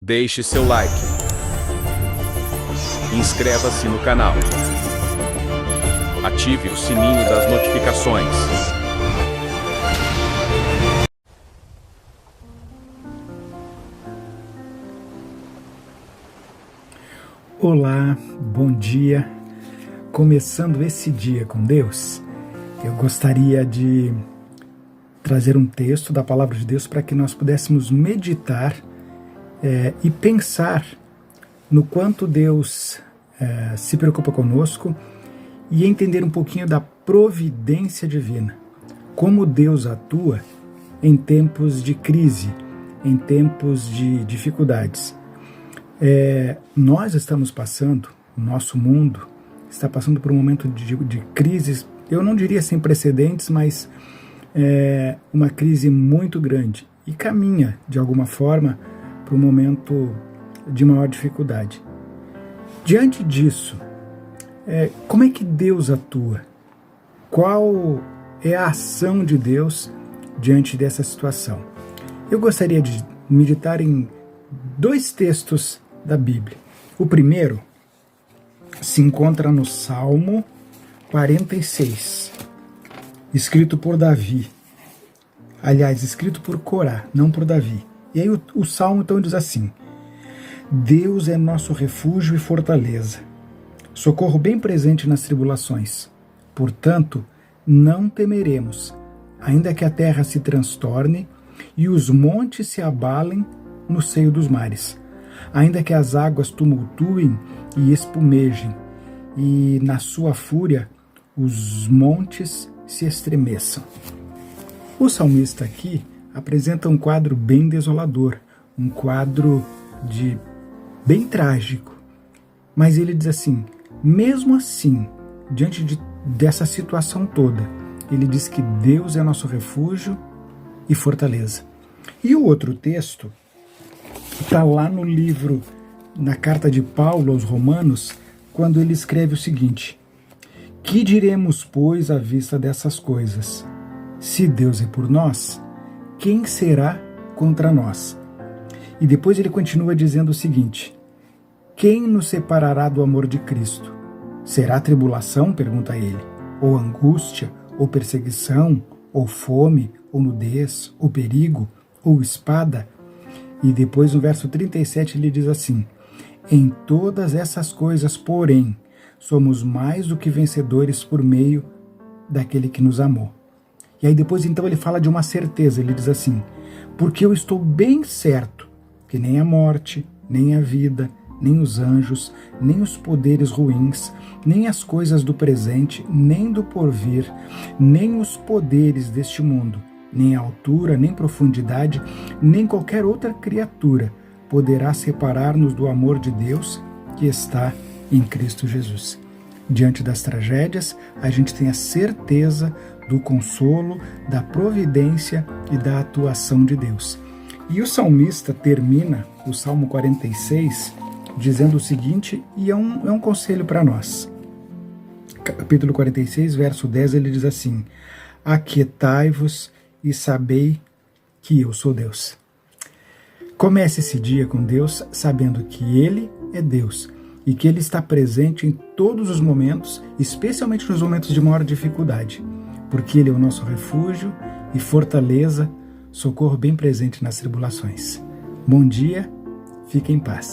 Deixe seu like. Inscreva-se no canal. Ative o sininho das notificações. Olá, bom dia. Começando esse dia com Deus, eu gostaria de trazer um texto da Palavra de Deus para que nós pudéssemos meditar e pensar no quanto Deus se preocupa conosco e entender um pouquinho da providência divina. Como Deus atua em tempos de crise, em tempos de dificuldades. Nós estamos passando, o nosso mundo está passando por um momento de crises, eu não diria sem precedentes, mas uma crise muito grande e caminha, de alguma forma, para um momento de maior dificuldade. Diante disso, como é que Deus atua? Qual é a ação de Deus diante dessa situação? Eu gostaria de meditar em dois textos da Bíblia. O primeiro se encontra no Salmo 46, escrito por Davi. Aliás, escrito por Corá, não por Davi. E aí o Salmo então diz assim: Deus é nosso refúgio e fortaleza, socorro bem presente nas tribulações. Portanto, não temeremos, ainda que a terra se transtorne e os montes se abalem no seio dos mares, ainda que as águas tumultuem e espumejem, e na sua fúria os montes se estremeçam. O salmista aqui apresenta um quadro bem desolador, um quadro bem trágico. Mas ele diz assim, mesmo assim, diante dessa situação toda, ele diz que Deus é nosso refúgio e fortaleza. E o outro texto está lá no livro, na carta de Paulo aos Romanos, quando ele escreve o seguinte: que diremos, pois, à vista dessas coisas? Se Deus é por nós, quem será contra nós? E depois ele continua dizendo o seguinte: quem nos separará do amor de Cristo? Será tribulação? Pergunta ele. Ou angústia? Ou perseguição? Ou fome? Ou nudez? Ou perigo? Ou espada? E depois no verso 37 ele diz assim: em todas essas coisas, porém, somos mais do que vencedores por meio daquele que nos amou. E aí depois então ele fala de uma certeza, ele diz assim: porque eu estou bem certo que nem a morte, nem a vida, nem os anjos, nem os poderes ruins, nem as coisas do presente, nem do porvir, nem os poderes deste mundo, nem a altura, nem profundidade, nem qualquer outra criatura poderá separar-nos do amor de Deus que está em Cristo Jesus. Diante das tragédias, a gente tem a certeza do consolo, da providência e da atuação de Deus. E o salmista termina o Salmo 46 dizendo o seguinte, e é um conselho para nós. Capítulo 46, verso 10, ele diz assim: aquietai-vos e sabei que eu sou Deus. Comece esse dia com Deus sabendo que Ele é Deus e que Ele está presente em todos os momentos, especialmente nos momentos de maior dificuldade, porque Ele é o nosso refúgio e fortaleza, socorro bem presente nas tribulações. Bom dia, fique em paz.